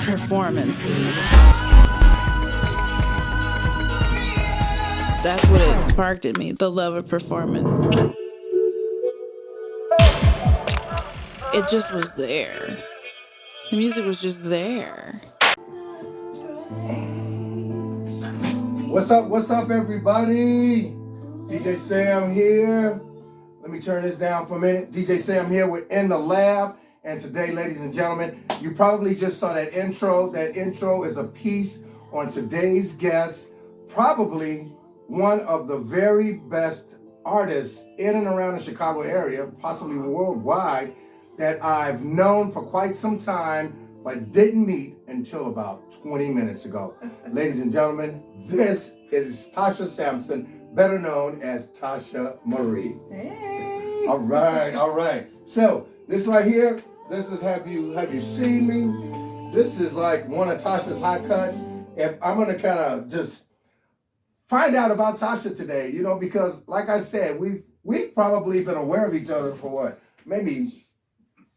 performances. That's what it sparked in me, the love of performance. It just was there. The music was just there. What's up, everybody? DJ Sam here. Let me turn this down for a minute. DJ Sam here. We're in the lab. And today, ladies and gentlemen, you probably just saw that intro. That intro is a piece on today's guest, probably one of the very best artists in and around the Chicago area, possibly worldwide, that I've known for quite some time, but didn't meet until about 20 minutes ago. Ladies and gentlemen, this is Tosha Sampson, better known as Tosha Marie. Hey. All right. So this right here, this is have you seen me? This is like one of Tasha's hot cuts. And I'm gonna kind of just find out about Tosha today, because like I said, we've probably been aware of each other for what, maybe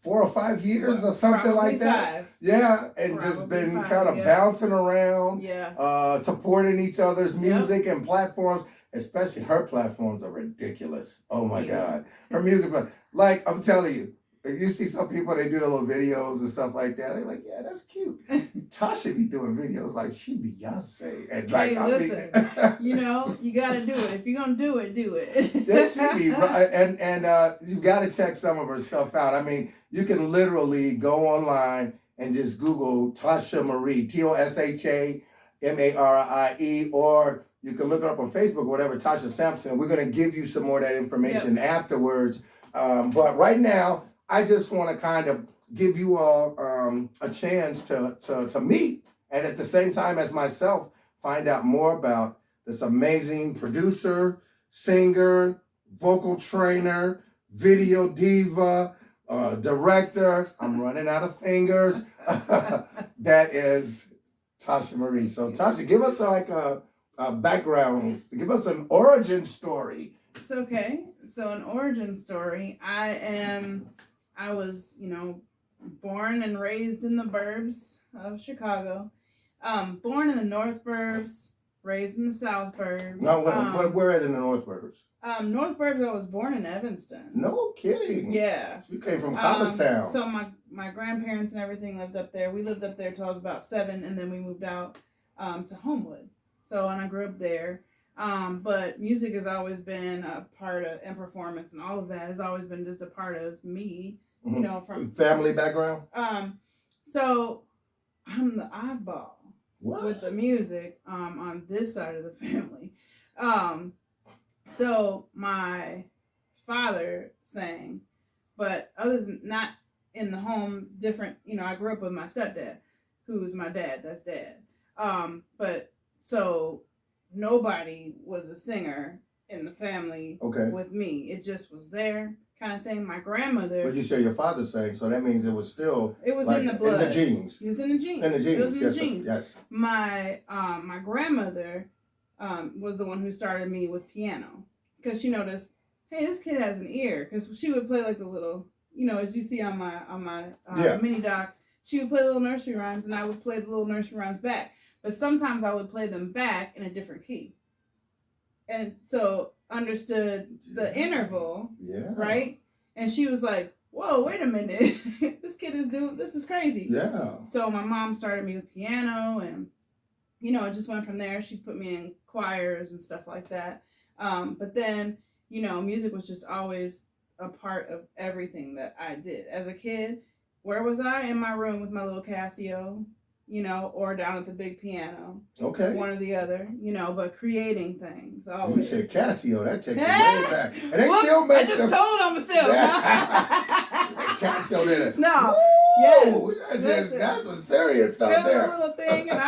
4 or 5 years or something like that. 5. Yeah, and Probably just been 5, kind of bouncing around, supporting each other's music and platforms. Especially her platforms are ridiculous. Oh my God. Her music, like I'm telling you, if you see some people, they do the little videos and stuff like that. They're like, yeah, that's cute. Tasha be doing videos like she Beyonce. And like, listen, you got to do it. If you're going to do it, do it. Yeah, she be right. And you got to check some of her stuff out. I mean, you can literally go online and just Google Tosha Marie, Tosha Marie, or you can look her up on Facebook or whatever, Tosha Sampson. We're going to give you some more of that information afterwards. But right now, I just want to kind of give you all a chance to meet, and at the same time as myself, find out more about this amazing producer, singer, vocal trainer, video diva, director. I'm running out of fingers. That is Tosha Marie. So Tosha, give us like a background, give us an origin story. It's okay. So an origin story. I was, born and raised in the burbs of Chicago. Born in the North Burbs, raised in the South Burbs. No, where at in the North Burbs? North Burbs, I was born in Evanston. No kidding. Yeah. You came from Copperstown. So my grandparents and everything lived up there. We lived up there till I was about 7, and then we moved out to Homewood. So, and I grew up there. But music has always been a part of, and performance and all of that has always been just a part of me, from family background. So I'm the oddball with the music, on this side of the family. So my father sang, but other than not in the home, different, I grew up with my stepdad, who's my dad, that's dad. But so nobody was a singer in the family with me. It just was there kind of thing. My grandmother. But you said your father sang, so that means it was still. It was like in the blood. In the genes. It was in the genes. In the genes. It was in yes, the genes. Yes. My grandmother was the one who started me with piano, because she noticed, hey, this kid has an ear, because she would play like the little, as you see on my mini doc, she would play little nursery rhymes, and I would play the little nursery rhymes back. But sometimes I would play them back in a different key. And so understood the interval, right? And she was like, whoa, wait a minute. This is crazy. Yeah. So my mom started me with piano, and, it just went from there. She put me in choirs and stuff like that. But then, music was just always a part of everything that I did. As a kid, where was I? In my room with my little Casio, or down at the big piano. Okay. One or the other, but creating things. Always. You said Casio, that takes you way back. And they still make I just told on myself. Casio did it. No. Woo! Yes. That's some serious stuff there. A little thing, and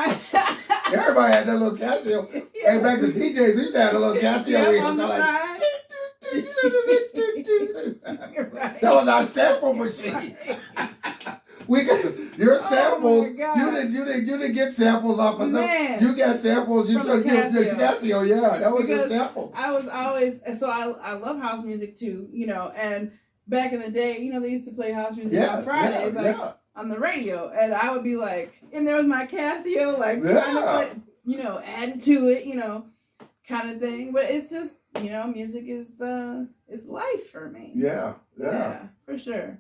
everybody had that little Casio. Yeah. Hey, back to DJs, we used to have a little Casio. On the side. That was our sample machine. We got your samples. You didn't get samples off of some. You got samples. You took your Casio. Yeah, that was your sample. I was always I love house music too. And back in the day, they used to play house music on Fridays. on the radio, and I would be like in there with my Casio, like Yeah. trying to like, add to it, kind of thing. But it's just, music is it's life for me. Yeah. For sure.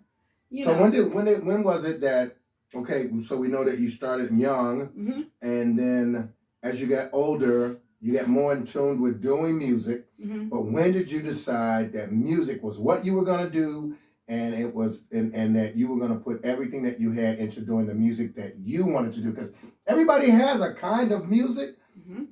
So when was it that, okay, so we know that you started young, Mm-hmm. and then as you got older, you got more in tune with doing music. Mm-hmm. But when did you decide that music was what you were going to do, and it was and that you were going to put everything that you had into doing the music that you wanted to do? Because everybody has a kind of music,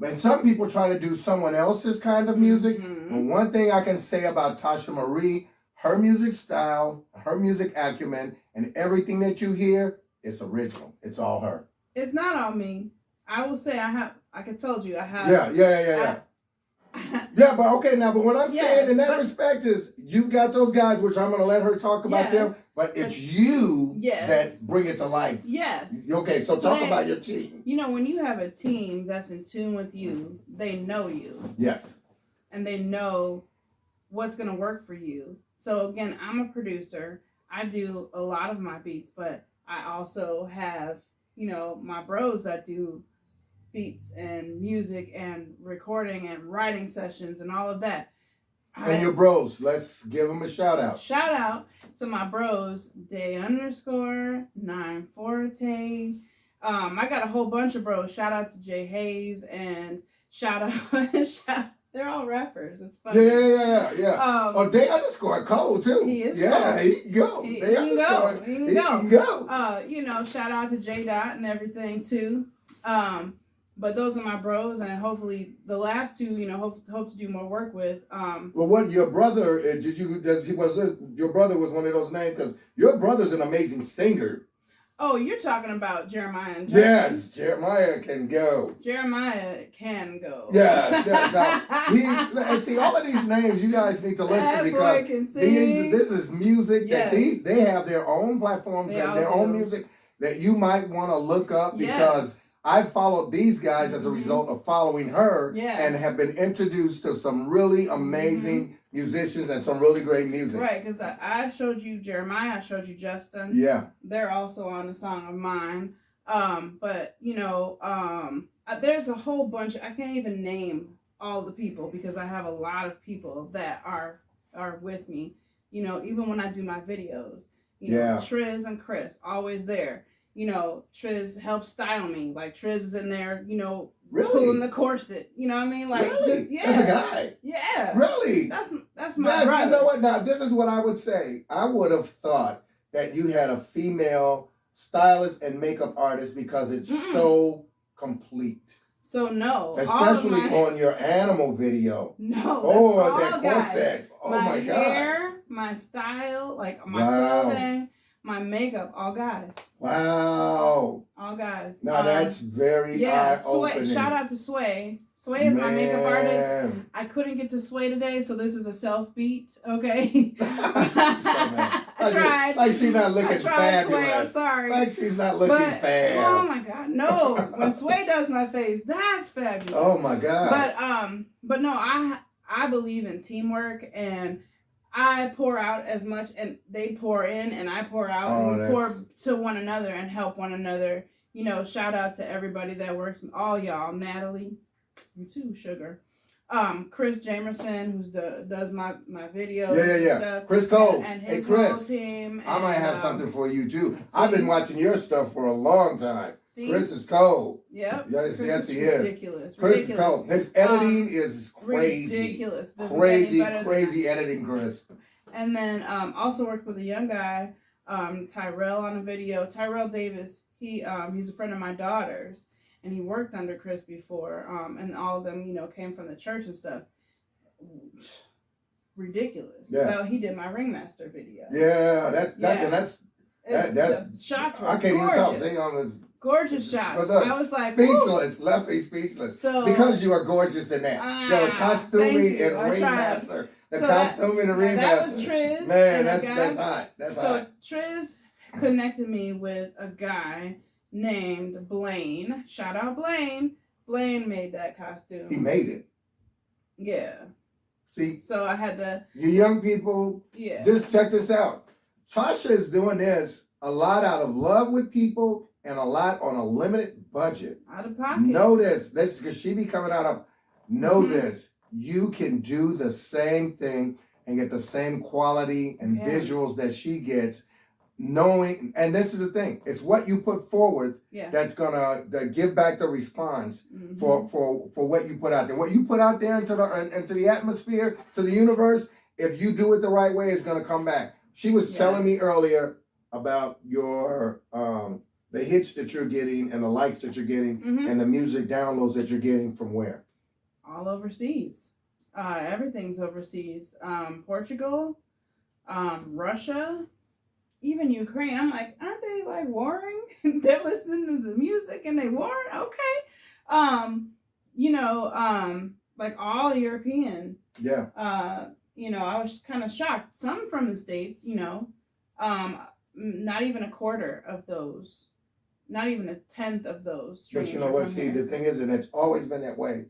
and some people try to do someone else's kind of music. And one thing I can say about Tosha Marie, her music style, her music acumen, and everything that you hear, it's original. It's all her. It's not all me. I will say I told you I have. Yeah. Yeah, but okay, now, but what I'm saying in that respect is you've got those guys, which I'm going to let her talk about them, but it's you that bring it to life. Yes. Okay, so talk about your team. When you have a team that's in tune with you, they know you. Yes. And they know what's going to work for you. So again, I'm a producer. I do a lot of my beats, but I also have, my bros that do beats and music and recording and writing sessions and all of that. And your bros, let's give them a shout out. Shout out to my bros, Day_9Forte. I got a whole bunch of bros. Shout out to Jay Hayes and shout out. They're all rappers. It's funny. Yeah. Day_Cole too. He is. Yeah, Cole. he can go. He can go. Shout out to J Dot and everything too. But those are my bros, and hopefully the last two, hope to do more work with. Well, what your brother your brother was one of those names, because your brother's an amazing singer. Oh, you're talking about Jeremiah and Justin. Yes, Jeremiah can go. Jeremiah can go. Yes. And see, all of these names, you guys need to listen, because this is music that they have their own platforms and their own music that you might want to look up, because I followed these guys as a result of following her, and have been introduced to some really amazing musicians and some really great music. Right, because I showed you Jeremiah, I showed you Justin. Yeah. They're also on a song of mine. But, there's a whole bunch. I can't even name all the people, because I have a lot of people that are with me. Even when I do my videos. Triz and Chris, always there. Triz helps style me. Like, Triz is in there, pulling the corset. You know what I mean? Like, really? That's a guy. Yeah. Really? That's my brother. You know what? Now, this is what I would say. I would have thought that you had a female stylist and makeup artist, because it's so complete. So no. Especially on your animal video. No. Oh, that corset. Oh my God. My hair, my style, like my clothing. My makeup, all guys. Wow. All guys. Now that's very eye-opening. Shout out to Sway. Sway is my makeup artist. I couldn't get to Sway today, so this is a self-beat, okay? I tried. Like she's not looking fabulous. Sway, I'm sorry. Like she's not looking fab. Oh my God, no. When Sway does my face, that's fabulous. Oh my God. But no, I believe in teamwork, and I pour out as much, and they pour in, and I pour out, and we pour to one another and help one another. Shout out to everybody that works, all y'all. Natalie, you too, Sugar. Chris Jamerson, does my videos. Yeah. Stuff, Chris Cole. And his Chris, whole team. I might have something for you too. I've been watching your stuff for a long time. Chris is cold. Yep. Yes, he is. is. Ridiculous. Chris is cold. His editing is crazy. Ridiculous. Crazy editing, Chris. And then also worked with a young guy, Tyrell, on a video. Tyrell Davis. He's a friend of my daughter's, and he worked under Chris before. And all of them, came from the church and stuff. Ridiculous. Yeah. So he did my Ringmaster video. Yeah, that's shots were I can't even talk. See, gorgeous shots. I was like, speechless, left me speechless. So, because you are gorgeous in that. The costuming and Ringmaster. The costuming and Ringmaster. That was Triz. Man, that's hot. That's hot. So Triz connected me with a guy named Blaine. Shout out Blaine. Blaine made that costume. He made it. Yeah. See? So I had you young people, just check this out. Tosha is doing this a lot out of love with people and a lot on a limited budget. Out of pocket. Know this because she be coming out of. Know Mhm. this. You can do the same thing and get the same quality and Okay. visuals that she gets. Knowing, and this is the thing, it's what you put forward Yeah. that's gonna give back the response Mhm. for what you put out there. What you put out there into the atmosphere, to the universe, if you do it the right way, it's gonna come back. She was Yeah. telling me earlier about your the hits that you're getting and the likes that you're getting Mhm. and the music downloads that you're getting from where? All overseas. Everything's overseas. Portugal, Russia, even Ukraine. I'm like, aren't they like warring? They're listening to the music and they warring. Okay. Like all European. Yeah. I was kind of shocked. Some from the States, not even a quarter of those, not even a tenth of those. But you know what? See, the thing is, and it's always been that way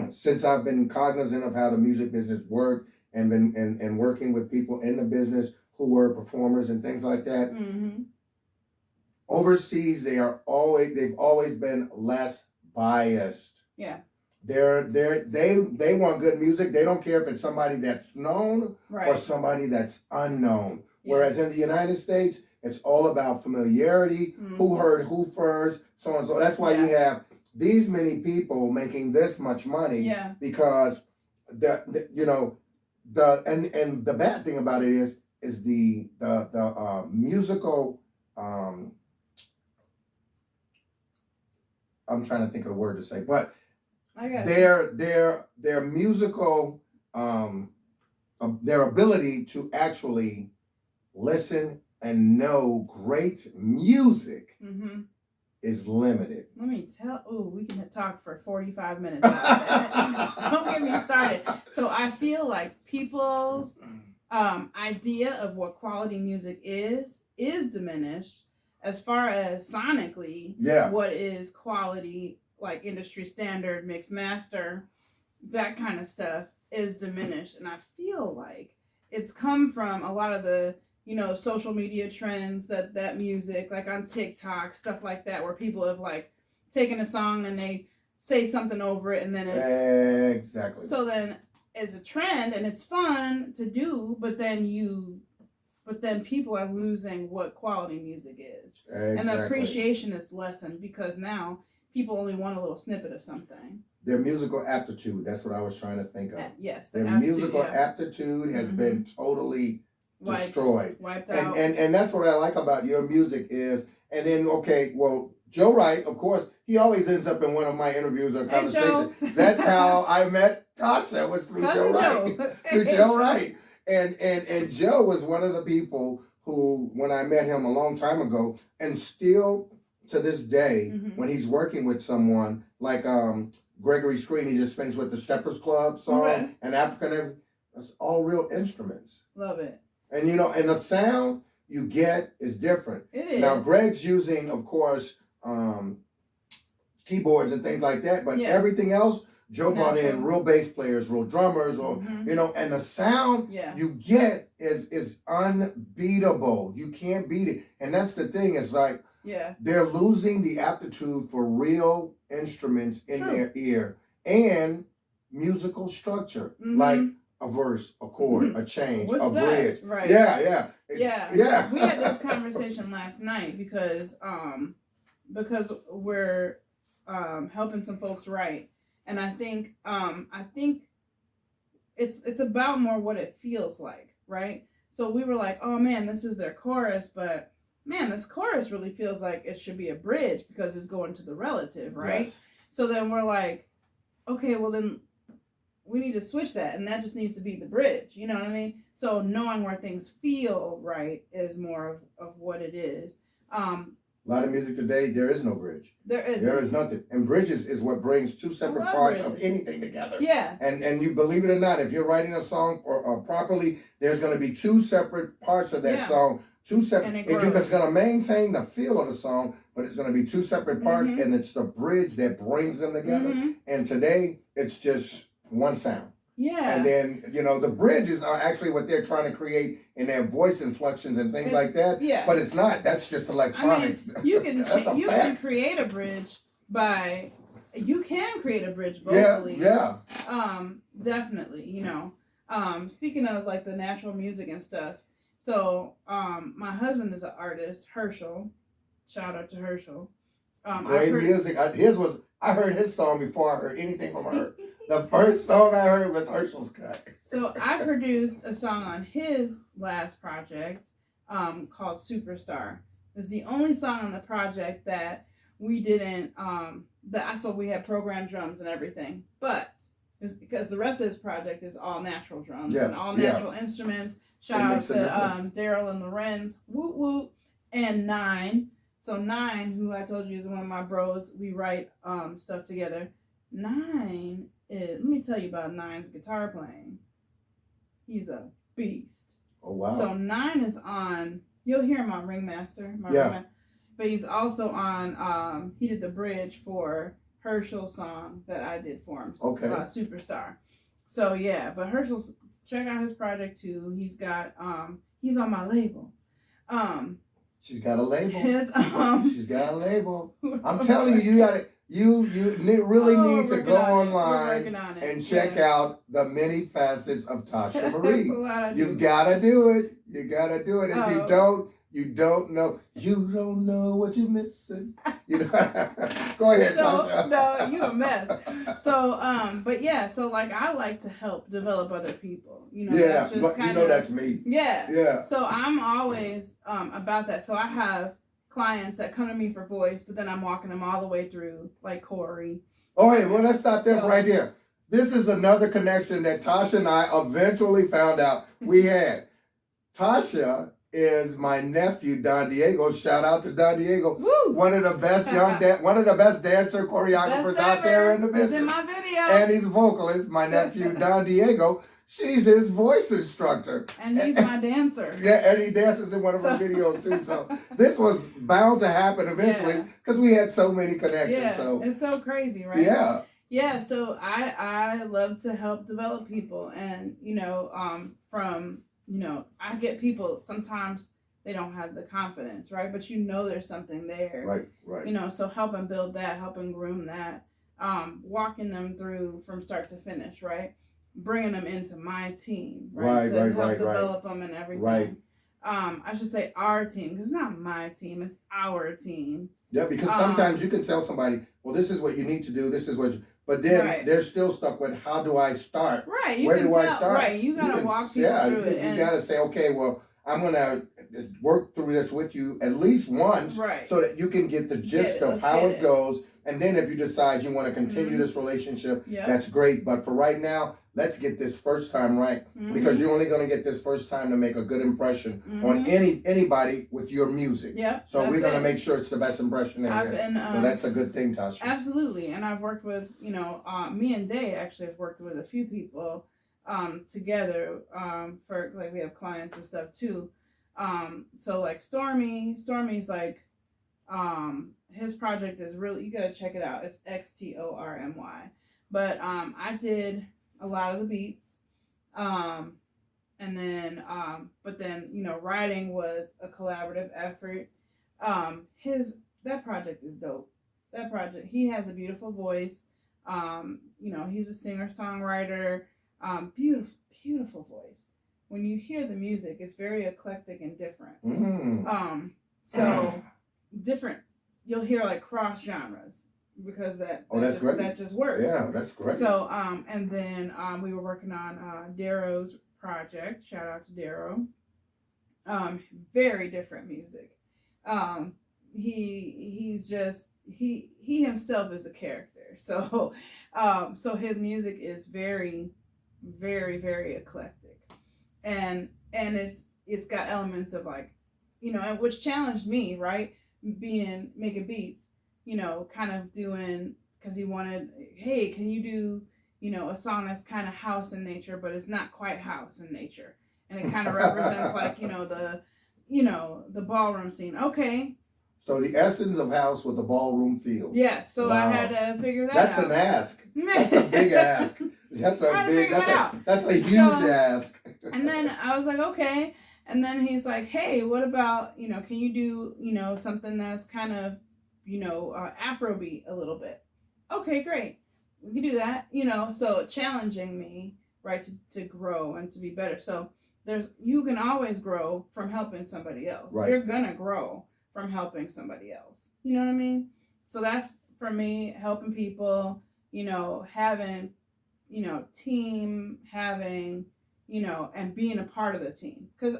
since I've been cognizant of how the music business worked and been and working with people in the business who were performers and things like that. Mm-hmm. Overseas, they've always been less biased. Yeah. They want good music. They don't care if it's somebody that's known Right. or somebody that's unknown. Yeah. Whereas in the United States, it's all about familiarity, Mhm. who heard who first, so on and so. That's why you have these many people making this much money. Yeah. Because the bad thing about it is the musical I'm trying to think of the word to say, but I got their musical their ability to actually listen and know great music Mm-hmm. is limited. Let me tell. Oh, we can talk for 45 minutes about that. Don't get me started. So I feel like people's idea of what quality music is diminished as far as sonically. Yeah. What is quality, like industry standard, mix master, that kind of stuff is diminished. And I feel like it's come from a lot of the social media trends that music, like on TikTok, stuff like that, where people have like taken a song and they say something over it and then it's exactly. So then it's a trend and it's fun to do, but then people are losing what quality music is. Exactly. And the appreciation is lessened because now people only want a little snippet of something. Their musical aptitude, that's what I was trying to think of. Yes. Their musical aptitude has Mm-hmm. been totally destroyed. Wiped out. And that's what I like about your music is, and then Joe Wright, of course, he always ends up in one of my interviews or conversations. That's how I met Tosha, was through Joe Wright. Through Joe Wright. And Joe was one of the people who, when I met him a long time ago, and still to this day, Mm-hmm. when he's working with someone like Gregory Screen, he just finished with the Steppers Club song and African, that's all real instruments. Love it. And and the sound you get is different. It is. Now Greg's using, of course, keyboards and things like that, but everything else, Joe brought in real bass players, real drummers, or and the sound you get is unbeatable. You can't beat it. And that's the thing, it's like they're losing the aptitude for real instruments in their ear and musical structure. Mm-hmm. Like a verse, a chord, a change, a bridge. Right. Yeah. Yeah. We had this conversation last night because we're helping some folks write, and I think it's about more what it feels like, right? So we were like, oh man, this is their chorus, but man, this chorus really feels like it should be a bridge because it's going to the relative, right? Yes. So then we're like, okay, well then we need to switch that, and that just needs to be the bridge. You know what I mean? So knowing where things feel right is more of what it is. A lot of music today, there is no bridge. There is nothing. And bridges is what brings two separate parts of anything together. Yeah. And you believe it or not, if you're writing a song or properly, there's going to be two separate parts of that song. Two separate. It's going to maintain the feel of the song, but it's going to be two separate parts, and it's the bridge that brings them together. Mm-hmm. And today, it's just one sound. Yeah. And then, the bridges are actually what they're trying to create in their voice inflections and things like that. Yeah. But it's not. That's just electronics. I mean, you can That's a you fact. can create a bridge vocally. Yeah. Definitely, speaking of like the natural music and stuff. So, my husband is an artist, Herschel. Shout out to Herschel. Great music. I heard his song before I heard anything from her. The first song I heard was Herschel's cut. So I produced a song on his last project called Superstar. It's the only song on the project that we didn't, so we had programmed drums and everything. But it's because the rest of this project is all natural drums and all natural instruments. Shout out to Daryl and Lorenz, woot woot, and Nine. So Nine, who I told you is one of my bros, we write stuff together. Nine let me tell you about Nine's guitar playing. He's a beast. Oh, wow. So Nine is on, you'll hear him on Ringmaster. But he's also on, he did the bridge for Herschel's song that I did for him. Okay. Superstar. So yeah, but Herschel's, check out his project too. He's got, he's on my label. She's got a label. His, She's got a label. I'm telling you, you really need to go online and check out the many facets of Tosha Marie. You've got to do it. You got to do it. If you don't know. You don't know what you're missing. Go ahead, Tosha. No, you a mess. So, but yeah, so like I like to help develop other people. Yeah, but that's me. Yeah. Yeah. So I'm always about that. So I have clients that come to me for voice, but then I'm walking them all the way through, like Corey. Oh, hey, well, let's stop there right there. This is another connection that Tosha and I eventually found out we had. Tosha is my nephew, Don Diego. Shout out to Don Diego. Woo! One of the best one of the best dancer choreographers out there in the business. He's in my video. And he's a vocalist. My nephew, Don Diego. She's his voice instructor. And he's my dancer. Yeah, and he dances in one of her videos too. So this was bound to happen eventually because we had so many connections. Yeah, so it's so crazy, right? Yeah. Yeah, so I love to help develop people, and I get people, sometimes they don't have the confidence, right? But there's something there. Right. So helping build that, helping groom that, walking them through from start to finish, right? Bringing them into my team, right? To help develop them and everything. Right. I should say our team, because it's not my team, it's our team. Yeah, because sometimes you can tell somebody, well, this is what you need to do, this is what but then they're still stuck with, how do I start? Right. Where do I start? Right. You got to walk people through it. You got to say, okay, well, I'm going to work through this with you at least once so that you can get the gist of how it goes. And then if you decide you want to continue this relationship, that's great. But for right now, let's get this first time right, because you're only going to get this first time to make a good impression on anybody with your music. Yeah. So we're going to make sure it's the best impression there is. So that's a good thing, Tosha. Absolutely. And I've worked with, me and Day actually have worked with a few people together for, like, we have clients and stuff too. So like Stormy's like, his project is really, you got to check it out. It's XTORMY. But I did a lot of the beats, and then but then writing was a collaborative effort. That project is dope. That project, he has a beautiful voice. He's a singer-songwriter. Beautiful voice. When you hear the music, it's very eclectic and different. So different, you'll hear like cross genres, because that just works. Yeah, that's great. So and then we were working on Darrow's project. Shout out to Darrow. Very different music. He's just he himself is a character. So so his music is very, very, very eclectic, and it's got elements of like, which challenged me, right? Making beats, kind of doing, because he wanted, hey, can you do, a song that's kind of house in nature, but it's not quite house in nature, and it kind of represents like, the ballroom scene. Okay. So the essence of house with the ballroom feel. Yeah. So I had to figure that That's out. an ask. That's a big ask. That's a Trying to big. figure it out. That's a huge So- ask. And then I was like, okay. And then he's like, hey, what about, can you do, something that's kind of, Afrobeat a little bit? Okay, great. We can do that, so challenging me, right, to grow and to be better. So you can always grow from helping somebody else. Right. You're going to grow from helping somebody else. You know what I mean? So that's, for me, helping people, having, team, having, and being a part of the team. Because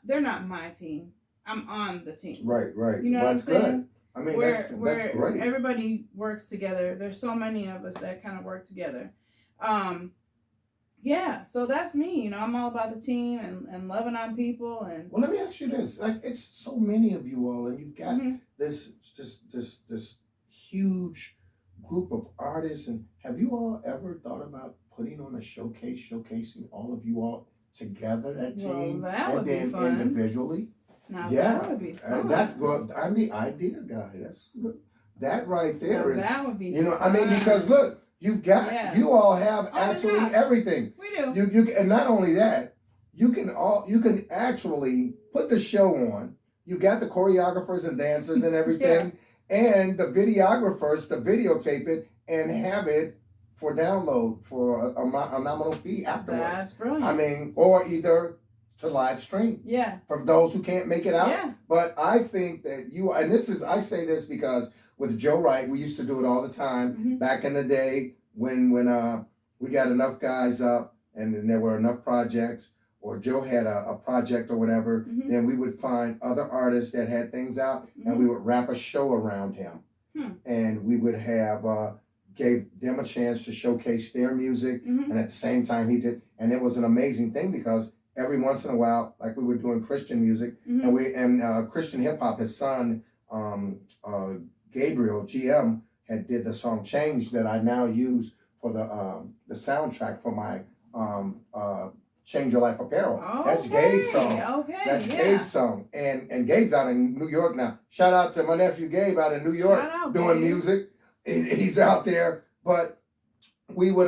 they're not my team. I'm on the team. Right. You know what I'm that's saying? good. I mean, that's great. Everybody works together. There's so many of us that kind of work together. Yeah, so that's me. I'm all about the team and loving on people. And Well, let me ask you this: like, it's so many of you all, and you've got Mhm. this huge group of artists. And have you all ever thought about putting on a showcase, showcasing all of you all together, that team, that would and be then fun. individually? Now Yeah, that would be fun. that's good. I'm the idea guy. That's that right there is. That would be I mean, because look, you've got Yeah. you all have Oh, actually yeah. everything. We do. You and not only that, you can actually put the show on. You got the choreographers and dancers and everything, and the videographers to videotape it and have it for download for a nominal fee afterwards. That's brilliant. I mean, or either to live stream. Yeah. For those who can't make it out. Yeah. But I think that I say this because with Joe Wright, we used to do it all the time Mhm. back in the day when we got enough guys up and then there were enough projects, or Joe had a project or whatever, Mhm. then we would find other artists that had things out and we would wrap a show around him. And we would have gave them a chance to showcase their music, Mhm. and at the same time he did, and it was an amazing thing because every once in a while, like we were doing Christian music, Mhm. and Christian hip hop. His son, Gabriel GM, had did the song "Change" that I now use for the soundtrack for my Change Your Life apparel. That's Gabe's song. Okay. That's Gabe's song, and Gabe's out in New York now. Shout out to my nephew Gabe out in New York doing music. He's out there, but we would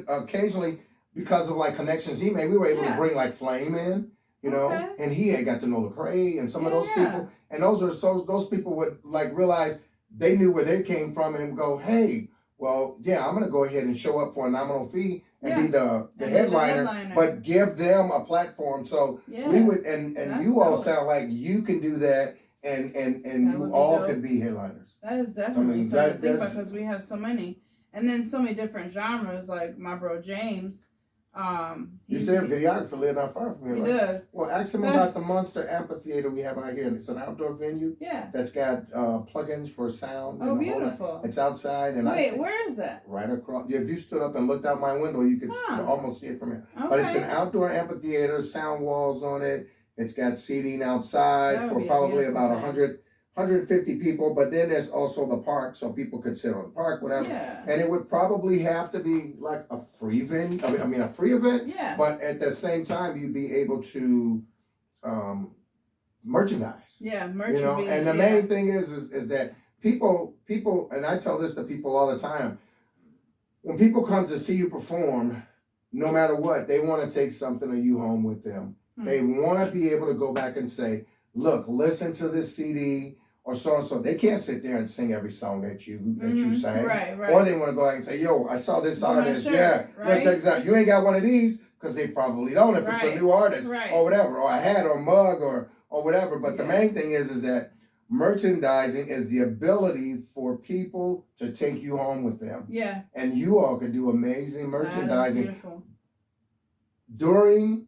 occasionally, because of like connections he made, we were able to bring like Flame in, and he had got to know Lecrae and some of those people, and those people would like realize they knew where they came from and go, hey, well, yeah, I'm gonna go ahead and show up for a nominal fee and be the headliner, but give them a platform. So we would, and you all sound like you can do that, and you all can be headliners. That is definitely something to think about because we have so many, and then so many different genres. Like my bro James, you said videographer live not far from here, right? He does. Well, ask him about the Monster Amphitheater we have out here. It's an outdoor venue. Yeah. That's got plugins for sound. Oh, beautiful. It's outside, and wait, where is that? Right across. Yeah, if you stood up and looked out my window, you could almost see it from here. Okay. But it's an outdoor amphitheater, sound walls on it. It's got seating outside for probably about 150 people, but then there's also the park, so people could sit on the park, whatever. Yeah. And it would probably have to be like a free venue. I mean, a free event. Yeah. But at the same time, you'd be able to merchandise. Yeah, merchandise. And the main thing is that people, and I tell this to people all the time, when people come to see you perform, no matter what, they want to take something of you home with them. They want to be able to go back and say, look, listen to this CD or so and so. They can't sit there and sing every song that you sang. Right. Or they want to go out and say, yo, I saw this artist. Check this out. You ain't got one of these, because they probably don't if it's a new artist or whatever, or a hat or a mug or whatever. But the main thing is that merchandising is the ability for people to take you home with them. Yeah. And you all could do amazing merchandising during,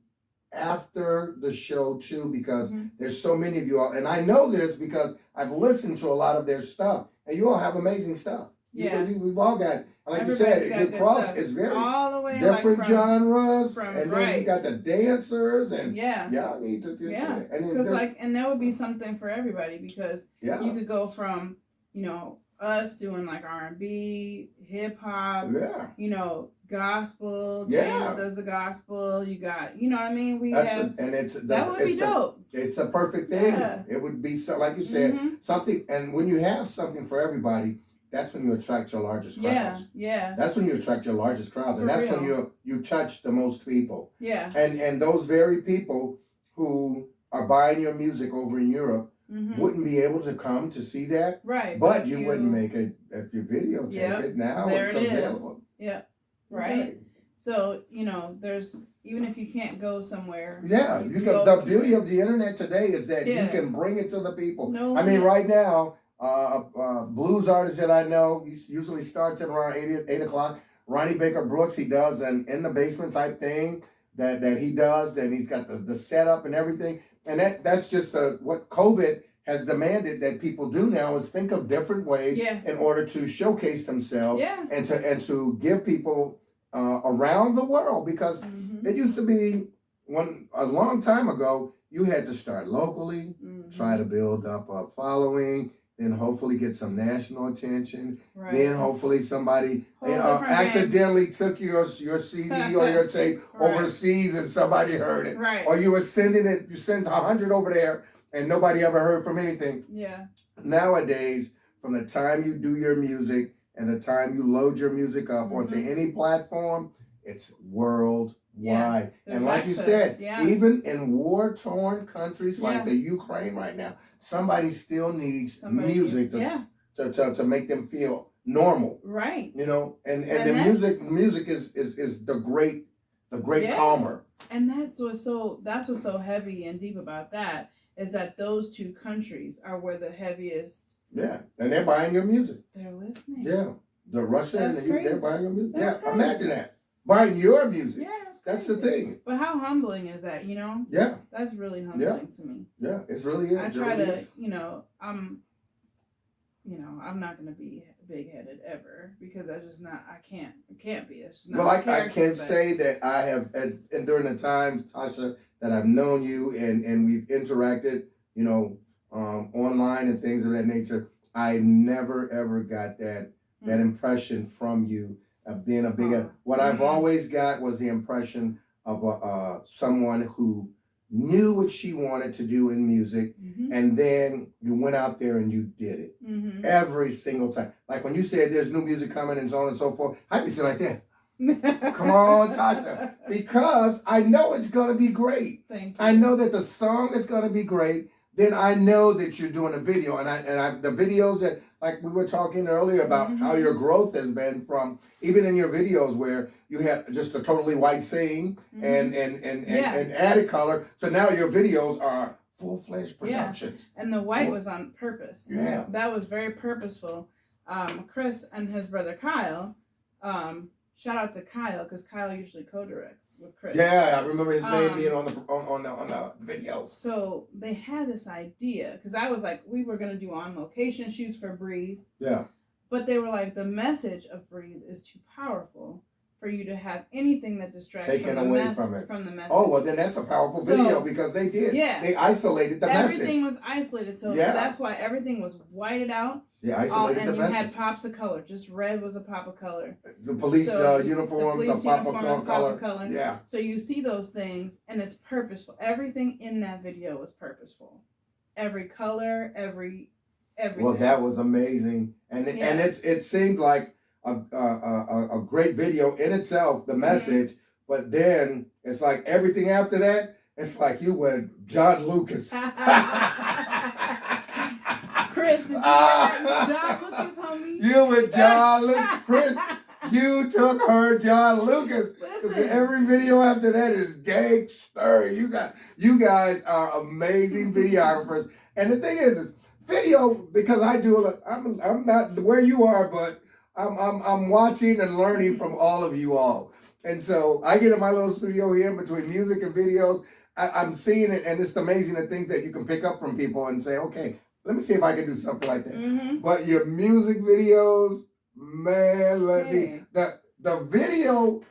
after the show too, because there's so many of you all, and I know this because I've listened to a lot of their stuff, and you all have amazing stuff. Yeah, we've all got, like you said, your cross is very all the way different like genres, and then you got the dancers, and y'all need to do and because and that would be something for everybody, because you could go from us doing like R&B, hip hop, gospel. James does the gospel. You got, you know what I mean? That would be dope. It's a perfect thing. It would be so, like you said, something. And when you have something for everybody, that's when you attract your largest crowds. Yeah. That's when you attract your largest crowds, and For that's real. when you touch the most people. Yeah. And those very people who are buying your music over in Europe wouldn't be able to come to see that. Right. But you wouldn't make it if you videotape it. Now there it's it available. Is. Yeah. Right. So, there's, even if you can't go somewhere. Yeah, you can. The beauty of the internet today is that you can bring it to the people. No, I mean, right now, blues artist that I know, he usually starts at around 8 o'clock. Ronnie Baker Brooks, he does an in the basement type thing that he does, and he's got the setup and everything. And that's just what COVID has demanded that people do now is think of different ways in order to showcase themselves and to give people around the world, because it used to be a long time ago, you had to start locally, try to build up a following, then hopefully get some national attention. Right. Then hopefully somebody accidentally took your CD or your tape overseas and somebody heard it. Right. Or you were sending it, you sent 100 over there and nobody ever heard from anything. Yeah. Nowadays, from the time you do your music and the time you load your music up onto any platform, it's worldwide. Yeah, and like access, you said, even in war-torn countries like the Ukraine right now, somebody still needs music to make them feel normal. Right. And the music is the great calmer. And that's what's so heavy and deep about that, is that those two countries are where the heaviest. Yeah, and they're buying your music. They're listening. Yeah, the Russia and they're buying your music. Imagine that. Buying your music. Yeah, that's the thing. But how humbling is that, Yeah. That's really humbling to me. Yeah, it really is. I try to, I'm not going to be big-headed ever, because that's just not, I can't be. It's just not I can say that I have, and during the times, Tosha, that I've known you and we've interacted, online and things of that nature, I never ever got that impression from you of being a big. What I've always got was the impression of someone who knew what she wanted to do in music, and then you went out there and you did it every single time. Like when you said there's new music coming and so on and so forth, I'd be sitting like that. Come on, Tosha, because I know it's gonna be great. Thank you. I know that the song is gonna be great. Then I know that you're doing a video, and I the videos that, like we were talking earlier about how your growth has been from even in your videos where you had just a totally white scene and added color. So now your videos are full-fledged productions. Yeah. And the white was on purpose. Yeah. That was very purposeful. Chris and his brother Kyle, shout out to Kyle, because Kyle usually co-directs with Chris. Yeah, I remember his name being on the videos. So they had this idea, because I was like, we were gonna do on location shoots for Breathe. Yeah. But they were like, the message of Breathe is too powerful for you to have anything that distracts from the message. Oh, well, then that's a powerful video, because they did. Yeah. They isolated the message. Everything was isolated, so that's why everything was whited out. They isolated the message. And you had pops of color. Just red was a pop of color. The police uniforms, a pop of color. Yeah. So you see those things, and it's purposeful. Everything in that video was purposeful. Every color, everything. Well, that was amazing, and it seemed like a great video in itself, the message. But then it's like everything after that, it's like you went John Lucas. Chris, did you John Lucas, homie? You went John Lucas. Chris, you took her John Lucas. Because every video after that is gangster. You guys are amazing videographers. And the thing is video, because I do I'm not where you are, but I'm watching and learning from all of you all. And so I get in my little studio here in between music and videos. I'm seeing it, and it's amazing the things that you can pick up from people and say, okay, let me see if I can do something like that. But your music videos, man, the video,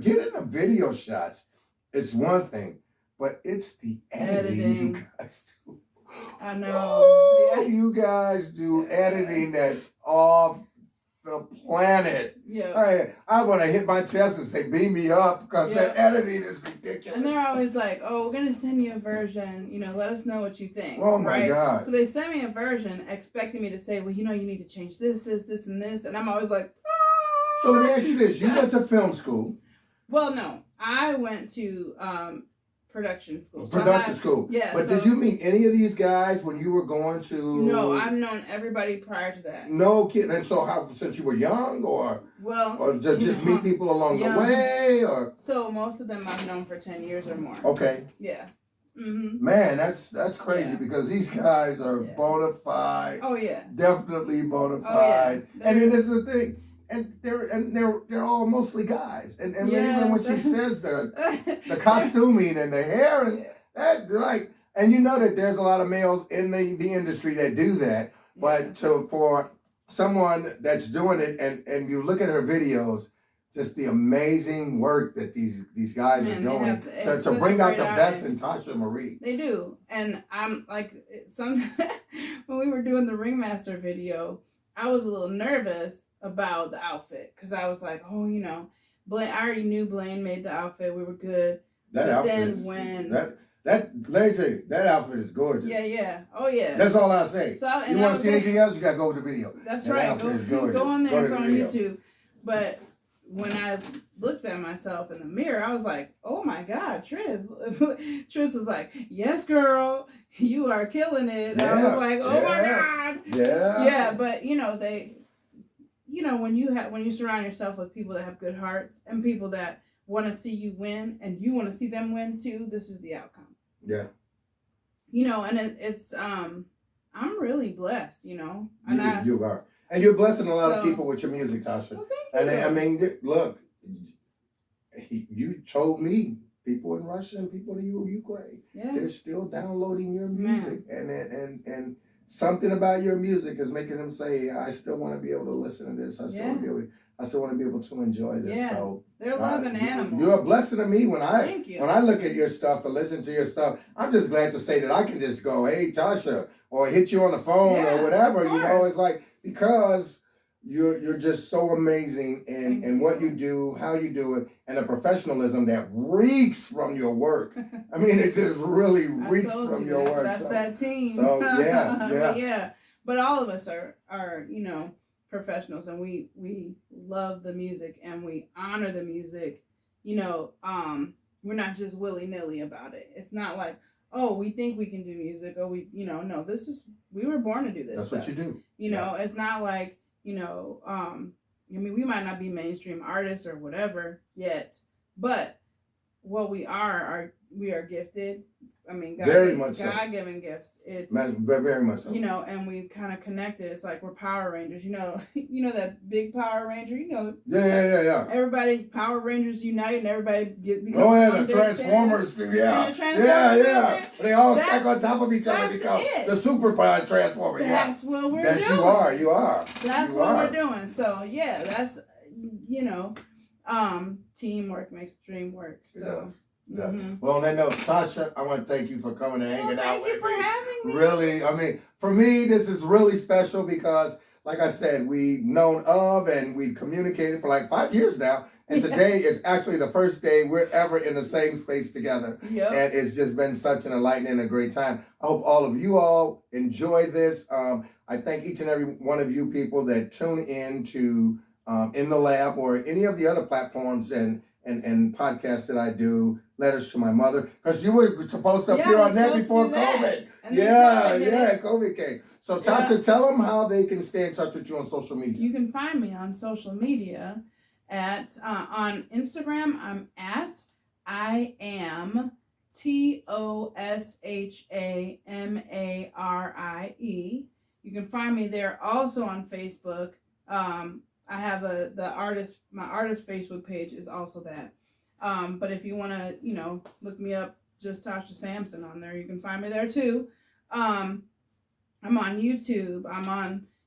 getting the video shots is one thing, but it's the editing you guys do. I know. Oh, you guys do editing that's off the planet. Yeah. I want to hit my chest and say, beam me up, because Yeah. the editing is ridiculous. And they're always like, oh, we're going to send you a version, let us know what you think. Oh my God. So they send me a version expecting me to say, well, you need to change this, and this. And I'm always like, ah! So let me ask you this. You went to film school. Well, no. I went to production school. Production school. Yeah. But did you meet any of these guys when you were going to? No, I've known everybody prior to that. No kidding. And so how, since you were young, or just meet people along the way, or? So most of them I've known for 10 years or more. Okay. Yeah. Mm-hmm. Man, that's crazy, because these guys are bona fide. Oh yeah. Definitely bona fide. Oh, yeah. And then this is the thing. And they're all mostly guys. And even when she says the costuming and the hair, and that, like, and you know that there's a lot of males in the industry that do that. But for someone that's doing it, and you look at her videos, just the amazing work that these guys are doing to bring out the best in Tosha Marie. They do. And I'm like, when we were doing the Ringmaster video, I was a little nervous about the outfit, because I was like, oh, Blaine, I already knew Blaine made the outfit. We were good. That outfit let me tell you, that outfit is gorgeous. Yeah. Oh yeah. That's all I say. So, you want to see anything else, you got to go to the video. That's that right. Outfit is gorgeous. Go on there. It's on YouTube. But when I looked at myself in the mirror, I was like, oh my God, Trish. Trish was like, yes, girl, you are killing it. Yeah, I was like, oh my God. Yeah. Yeah, but when you surround yourself with people that have good hearts and people that want to see you win and you want to see them win too, this is the outcome. Yeah. And it's I'm really blessed, and you are. And you're blessing a lot of people with your music, Tosha. Well, thank you. And I mean, look, you told me people in Russia and people in Ukraine, they're still downloading your music, and something about your music is making them say, I still want to be able to listen to this. I still want to be able to enjoy this. Yeah. So they're loving animals. You're a blessing to me when I look at your stuff and listen to your stuff. I'm just glad to say that I can just go, hey, Tosha, or hit you on the phone or whatever. It's like, because you're just so amazing in what you do, how you do it, and the professionalism that reeks from your work. I mean, it just really reeks from your work. That's that team. So yeah. But all of us are professionals, and we love the music and we honor the music. We're not just willy-nilly about it. It's not like, oh, we think we can do music, or no, we were born to do this. That's stuff. what you do. It's not like, we might not be mainstream artists or whatever yet, but what we are gifted. I mean, God-given gifts. It's very much so. And we kind of connected. It's like we're Power Rangers. That big Power Ranger. Yeah. Everybody, Power Rangers unite, and everybody becomes the Transformers too. Yeah. They all stack on top of each other because the super Transformer. That's what we're doing. You are. That's what we're doing. So that's teamwork makes dream work. So. Mm-hmm. Well, on that note, Tosha, I want to thank you for coming and hanging out with me. Thank you for having me. Really, I mean, for me, this is really special because, like I said, we've known of and we've communicated for like 5 years now. And today is actually the first day we're ever in the same space together. Yep. And it's just been such an enlightening and a great time. I hope all of you all enjoy this. I thank each and every one of you people that tune in to In the Lab or any of the other platforms and podcasts that I do. Letters to My Mother, because you were supposed to appear on that before COVID. COVID came. So Tosha, tell them how they can stay in touch with you on social media. You can find me on social media at on Instagram. I'm at I am TOSHAMARIE. You can find me there. Also on Facebook. I have my artist Facebook page is also that. But if you want to, look me up, just Tosha Sampson on there, you can find me there too. I'm on YouTube.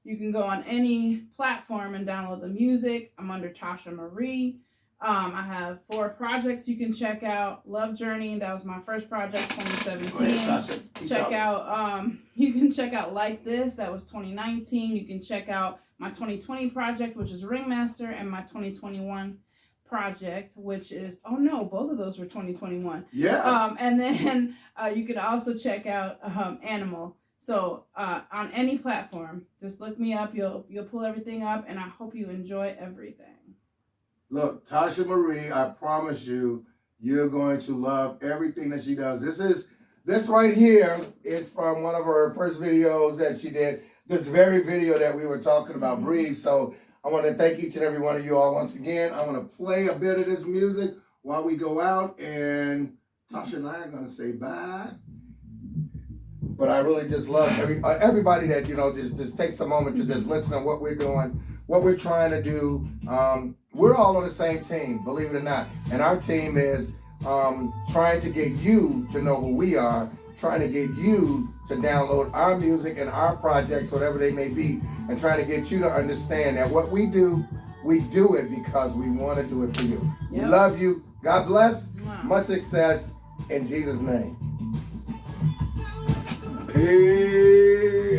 You can go on any platform and download the music. I'm under Tosha Marie. I have 4 projects you can check out. Love Journey, that was my first project, 2017. Go ahead, Tosha. Check out you can check out Like This, that was 2019. You can check out my 2020 project, which is Ringmaster, and my 2021 project, which is both of those were 2021. Yeah. And then you can also check out Animal. So on any platform, just look me up. You'll pull everything up, and I hope you enjoy everything. Look, Tosha Marie, I promise you, you're going to love everything that she does. This right here is from one of her first videos that she did. This very video that we were talking about, Breathe. So I want to thank each and every one of you all once again. I'm going to play a bit of this music while we go out, and Tosha and I are going to say bye. But I really just love everybody that, just takes a moment to just listen to what we're doing, what we're trying to do. We're all on the same team, believe it or not. And our team is trying to get you to know who we are, trying to get you to download our music and our projects, whatever they may be, and trying to get you to understand that what we do it because we want to do it for you. Yep. We love you. God bless. Wow. Much success in Jesus' name. Peace.